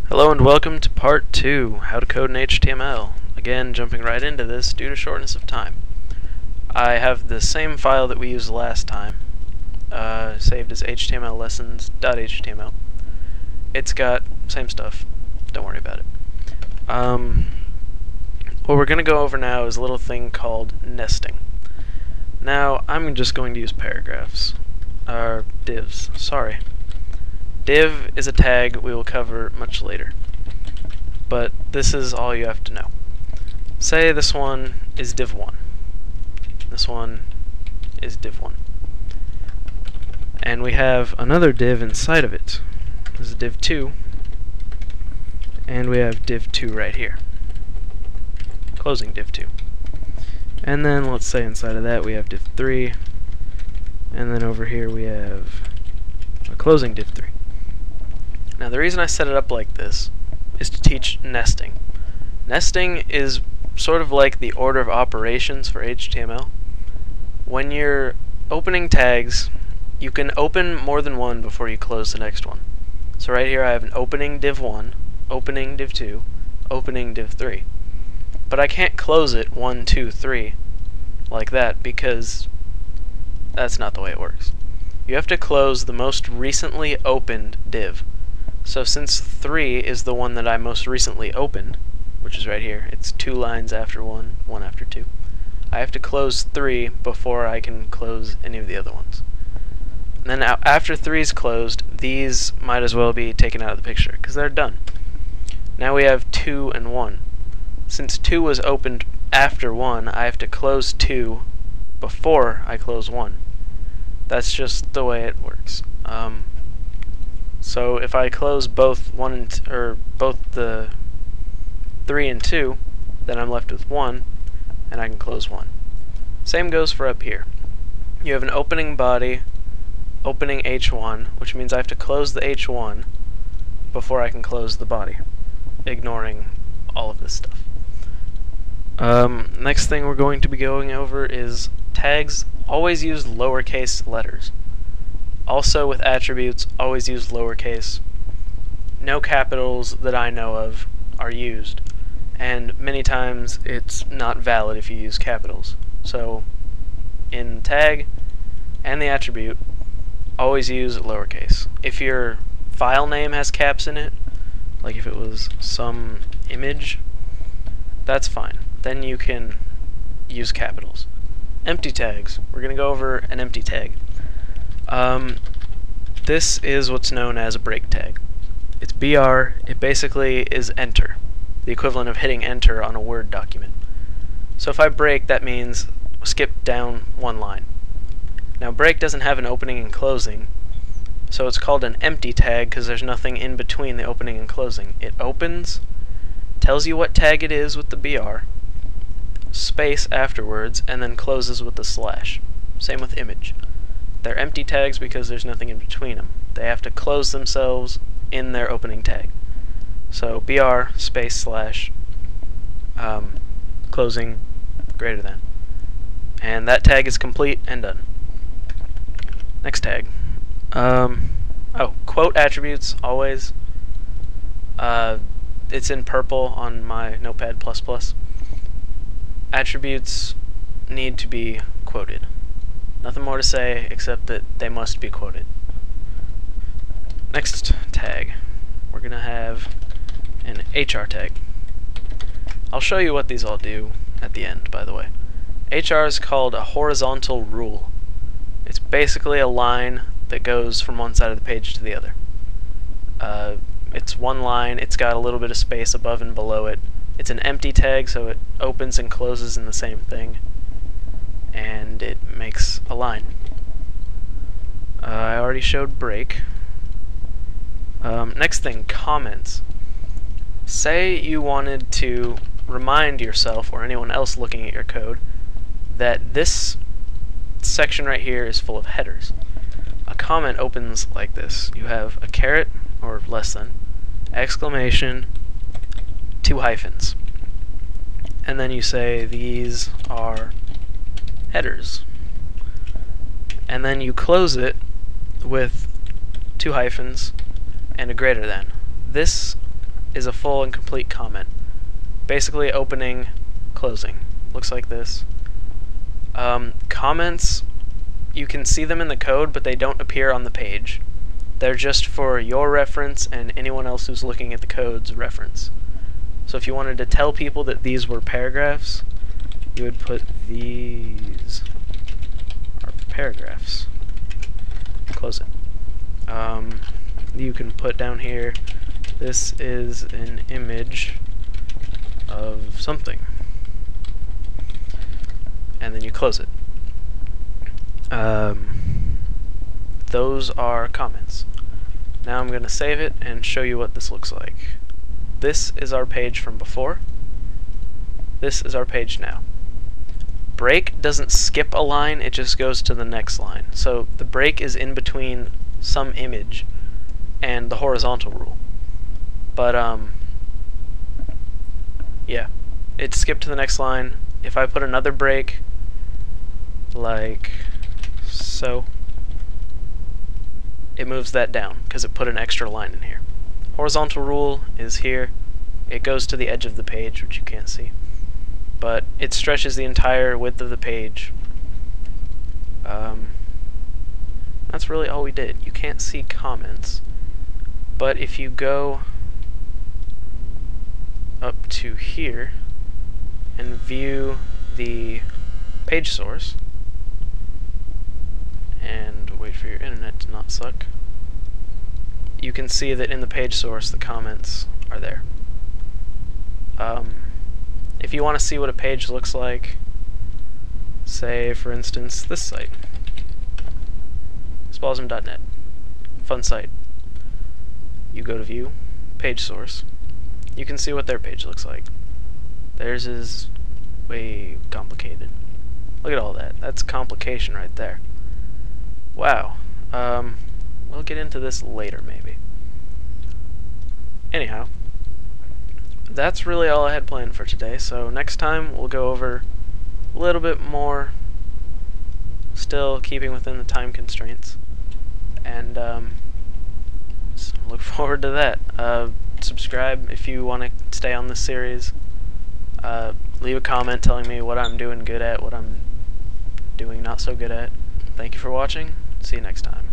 Hello and welcome to part 2, How to Code in HTML. Again, jumping right into this due to shortness of time. I have the same file that we used last time, saved as htmllessons.html. It's got same stuff, don't worry about it. What we're going to go over now is a little thing called nesting. Now, I'm just going to use paragraphs, or divs, sorry. Div is a tag we will cover much later, but this is all you have to know. Say this one is div1, this one is div1, and we have another div inside of it. This is div2, and we have div2 right here, closing div2. And then let's say inside of that we have div3, and then over here we have a closing div3. Now the reason I set it up like this is to teach nesting. Nesting is sort of like the order of operations for HTML. When you're opening tags, you can open more than one before you close the next one. So right here I have an opening div1, opening div2, opening div3. But I can't close it 1, 2, 3 like that because that's not the way it works. You have to close the most recently opened div. So since 3 is the one that I most recently opened, which is right here, it's 2 lines after 1, 1 after 2. I have to close 3 before I can close any of the other ones. And then after 3 is closed, these might as well be taken out of the picture because they're done. Now we have 2 and 1. Since 2 was opened after 1, I have to close 2 before I close 1. That's just the way it works. So if I close both both the 3 and 2, then I'm left with 1, and I can close 1. Same goes for up here. You have an opening body, opening h1, which means I have to close the h1 before I can close the body, ignoring all of this stuff. Next thing we're going to be going over is tags. Always use lowercase letters. Also with attributes, always use lowercase. No capitals that I know of are used, and many times it's not valid if you use capitals. So in tag and the attribute, always use lowercase. If your file name has caps in it, like if it was some image, that's fine. Then you can use capitals. Empty tags. We're going to go over an empty tag. This is what's known as a break tag. It's BR. It basically is enter, the equivalent of hitting enter on a Word document. So if I break, that means skip down 1 line. Now break doesn't have an opening and closing, so it's called an empty tag because there's nothing in between the opening and closing. It opens, tells you what tag it is with the BR, space afterwards, and then closes with the slash. Same with image. They're empty tags because there's nothing in between them. They have to close themselves in their opening tag. So BR space slash closing greater than. And that tag is complete and done. Next tag. Quote attributes, always. It's in purple on my Notepad++. Attributes need to be quoted. Nothing more to say except that they must be quoted. Next tag. We're going to have an HR tag. I'll show you what these all do at the end, by the way. HR is called a horizontal rule. It's basically a line that goes from one side of the page to the other. It's one line, it's got a little bit of space above and below it. It's an empty tag, so it opens and closes in the same thing, and it makes a line. I already showed break. Next thing, comments. Say you wanted to remind yourself or anyone else looking at your code that this section right here is full of headers. A comment opens like this. You have a caret, or less than, exclamation, 2 hyphens. And then you say these are headers. And then you close it with 2 hyphens and a greater than. This is a full and complete comment. Basically opening, closing. Looks like this. Comments, you can see them in the code, but they don't appear on the page. They're just for your reference and anyone else who's looking at the code's reference. So if you wanted to tell people that these were paragraphs, you would put these are paragraphs. Close it. You can put down here, this is an image of something. And then you close it. Those are comments. Now I'm going to save it and show you what this looks like. This is our page from before. This is our page now. Break doesn't skip a line, it just goes to the next line. So the break is in between some image and the horizontal rule. But yeah, it skipped to the next line. If I put another break, like so, it moves that down because it put an extra line in here. Horizontal rule is here. It goes to the edge of the page, which you can't see, but it stretches the entire width of the page. That's really all we did. You can't see comments, but if you go up to here and view the page source and wait for your internet to not suck, you can see that in the page source the comments are there. If you want to see what a page looks like, say for instance this site, spalsm.net, fun site. You go to view, page source, you can see what their page looks like. Theirs is way complicated. Look at all that. That's complication right there. Wow. We'll get into this later maybe. Anyhow, that's really all I had planned for today, so next time we'll go over a little bit more, still keeping within the time constraints, and so look forward to that. Subscribe if you want to stay on this series. Leave a comment telling me what I'm doing good at, what I'm doing not so good at. Thank you for watching. See you next time.